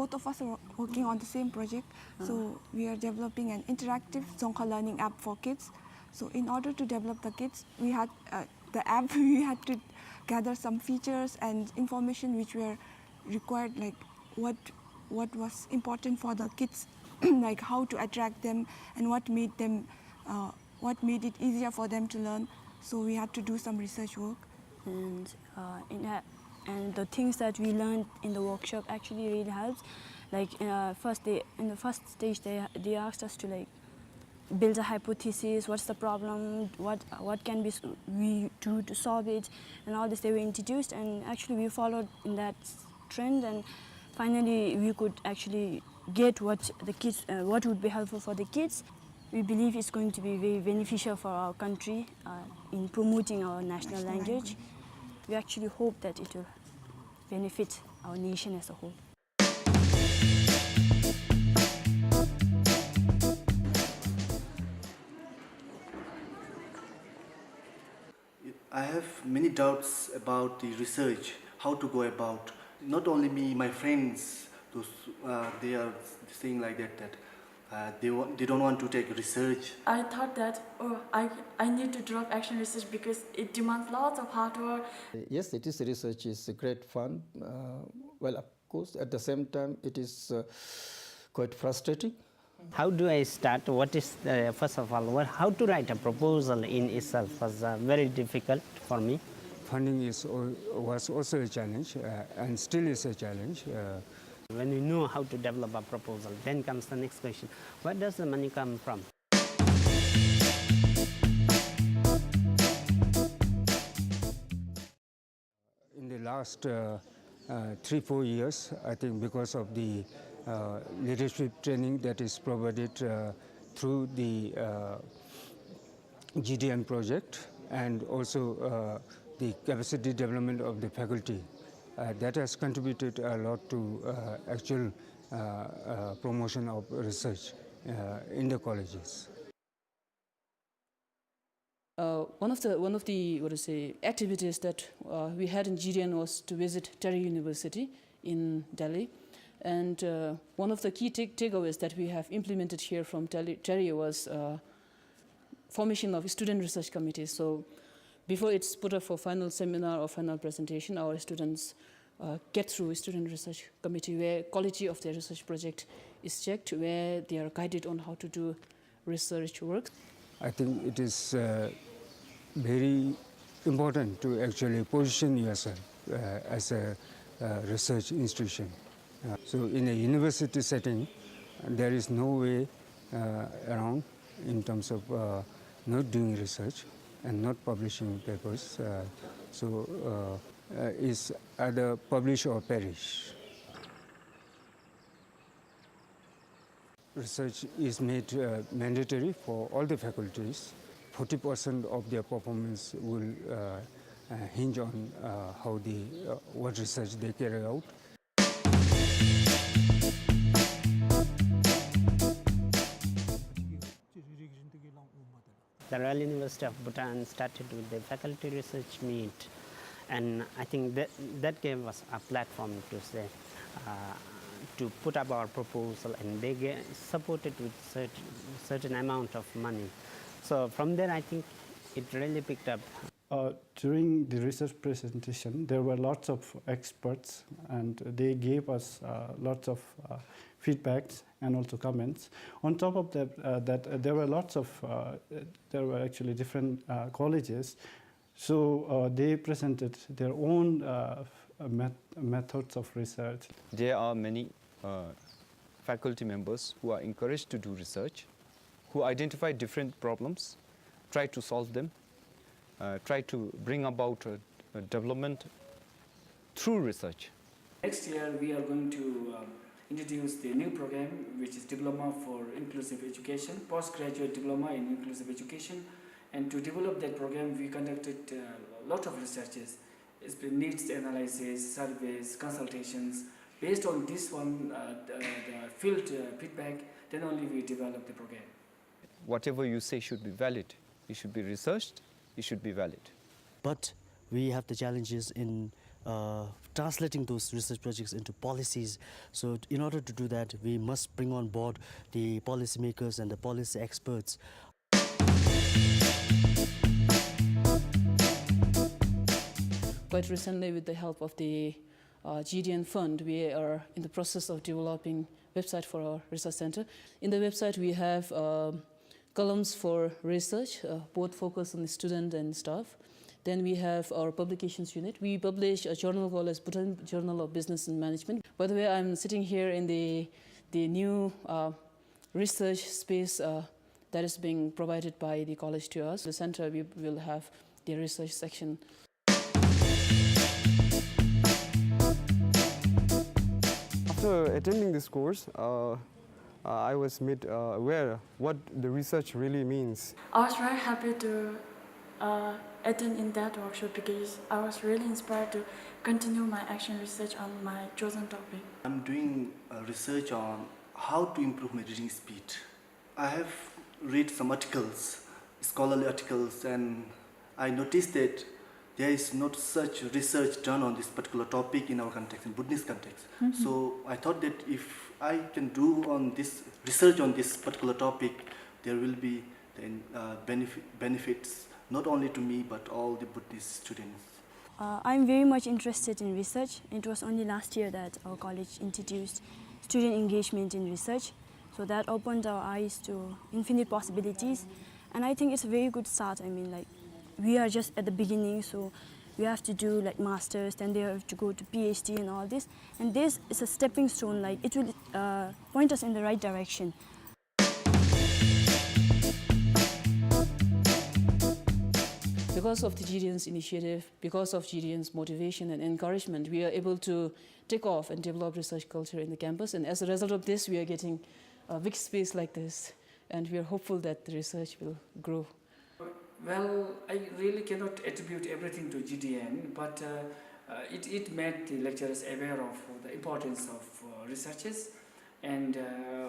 both of us are working on the same project. So we are developing an interactive Dzongkha learning app for kids. So in order to develop the kids, we had the app. We had to gather some features and information which were required, like what was important for the kids, like how to attract them and what made it easier for them to learn. So we had to do some research work. And the things that we learned in the workshop actually really helps. Like in the first stage, they asked us to like build a hypothesis. What's the problem? What can we do to solve it? And all this they were introduced, and actually we followed in that trend. And finally, we could actually get what would be helpful for the kids. We believe it's going to be very beneficial for our country in promoting our national language. We actually hope that it will benefit our nation as a whole. I have many doubts about the research, how to go about. Not only me, my friends, they are saying like that they don't want to take research. I thought that I need to drop action research because it demands lots of hard work. Yes, it is research is great fun. Well, of course, at the same time, it is quite frustrating. How do I start? What is first of all, how to write a proposal in itself was very difficult for me. Funding was also a challenge and still is a challenge. When we know how to develop a proposal, then comes the next question: where does the money come from? In the last 3-4 years, I think because of the leadership training that is provided through the GDN project and also the capacity development of the faculty, that has contributed a lot to actual promotion of research in the colleges. One of the activities that we had in GDN was to visit Royal University in Delhi, and one of the key takeaways that we have implemented here from Delhi was formation of student research committees. So before it's put up for final seminar or final presentation, our students get through a student research committee where quality of their research project is checked, where they are guided on how to do research work. I think it is very important to actually position yourself as a research institution. So in a university setting, there is no way around in terms of not doing research and not publishing papers. Is either publish or perish. Research is made mandatory for all the faculties. 40% of their performance will hinge on what research they carry out. The Royal University of Bhutan started with the faculty research meet, and I think that gave us a platform to say, to put up our proposal, and they supported with certain amount of money. So from there, I think it really picked up. During the research presentation, there were lots of experts, and they gave us lots of feedbacks and also comments. On top of that, there were actually different colleges, so they presented their own methods of research. There are many faculty members who are encouraged to do research, who identify different problems, try to solve them, try to bring about a development through research. Next year we are going to introduce the new program, which is Diploma for Inclusive Education, Postgraduate Diploma in Inclusive Education. And to develop that program, we conducted a lot of researches. It's been needs analysis, surveys, consultations. Based on this one, the field feedback, then only we develop the program. Whatever you say should be valid. It should be researched, it should be valid. But we have the challenges in translating those research projects into policies. So in order to do that, we must bring on board the policymakers and the policy experts. Quite recently, with the help of the GDN fund, we are in the process of developing a website for our research center. In the website, we have columns for research, both focused on the student and staff. Then we have our publications unit. We publish a journal called as Bhutan Journal of Business and Management. By the way, I'm sitting here in the new research space that is being provided by the college to us. The center, we will have the research section. After attending this course, I was made aware what the research really means. I was very happy to attend in that workshop because I was really inspired to continue my action research on my chosen topic. I'm doing research on how to improve my reading speed. I have read some articles, scholarly articles, and I noticed that there is not such research done on this particular topic in our context, in Bhutanese context. So I thought that if I can do on this research on this particular topic, there will be then benefits not only to me but all the Buddhist students. I'm very much interested in research. It was only last year that our college introduced student engagement in research. So that opened our eyes to infinite possibilities. And I think it's a very good start. I mean, like, we are just at the beginning, so we have to do like masters, then they have to go to PhD and all this. And this is a stepping stone, like it will point us in the right direction. Because of the GDN's initiative, because of GDN's motivation and encouragement, we are able to take off and develop research culture in the campus. And as a result of this, we are getting a big space like this. And we are hopeful that the research will grow. Well, I really cannot attribute everything to GDN, but it made the lecturers aware of the importance of researches, and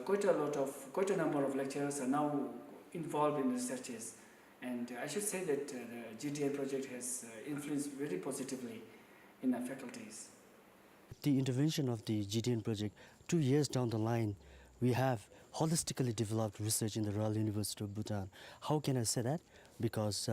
quite a number of lecturers are now involved in researches. And I should say that the GDN project has influenced very positively in our faculties. The intervention of the GDN project, 2 years down the line, we have holistically developed research in the Royal University of Bhutan. How can I say that? Because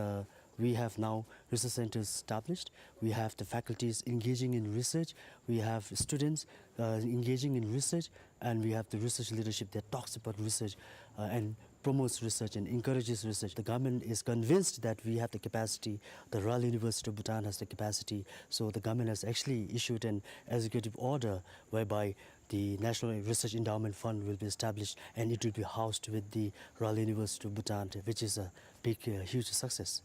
we have now research centers established, we have the faculties engaging in research, we have students engaging in research, and we have the research leadership that talks about research and promotes research and encourages research. The government is convinced that we have the capacity, the Royal University of Bhutan has the capacity, so the government has actually issued an executive order whereby the National Research Endowment Fund will be established and it will be housed with the Royal University of Bhutan, which is a big, huge success.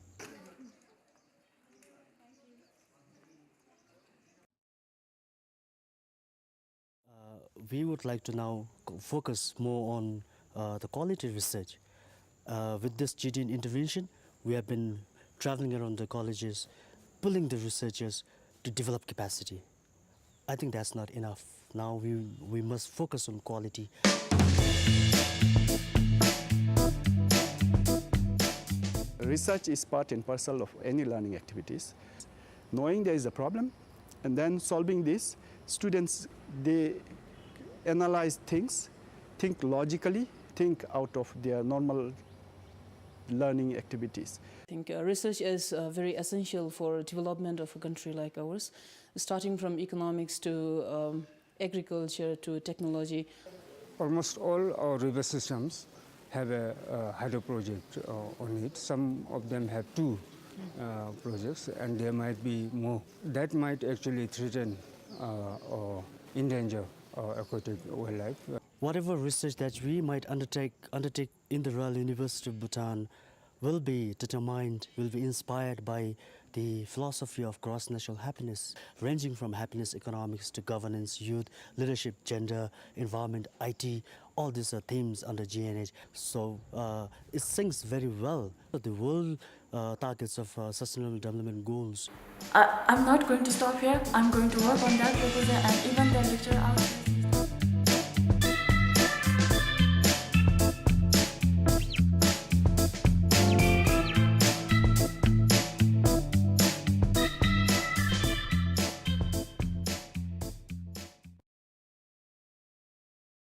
We would like to now focus more on the quality research. With this GDN intervention, we have been traveling around the colleges, pulling the researchers to develop capacity. I think that's not enough. Now we must focus on quality. Research is part and parcel of any learning activities. Knowing there is a problem and then solving this, students, they analyze things, think logically, think out of their normal learning activities. I think research is very essential for development of a country like ours, starting from economics to agriculture to technology. Almost all our river systems have a hydro project on it. Some of them have 2 projects, and there might be more. That might actually threaten or endanger aquatic wildlife. Whatever research that we might undertake in the Royal University of Bhutan will be determined, will be inspired by the philosophy of gross-national happiness, ranging from happiness economics to governance, youth, leadership, gender, environment, IT. All these are themes under GNH. So it syncs very well with the world targets of Sustainable Development Goals. I'm not going to stop here. I'm going to work on that proposal and even the lecture out.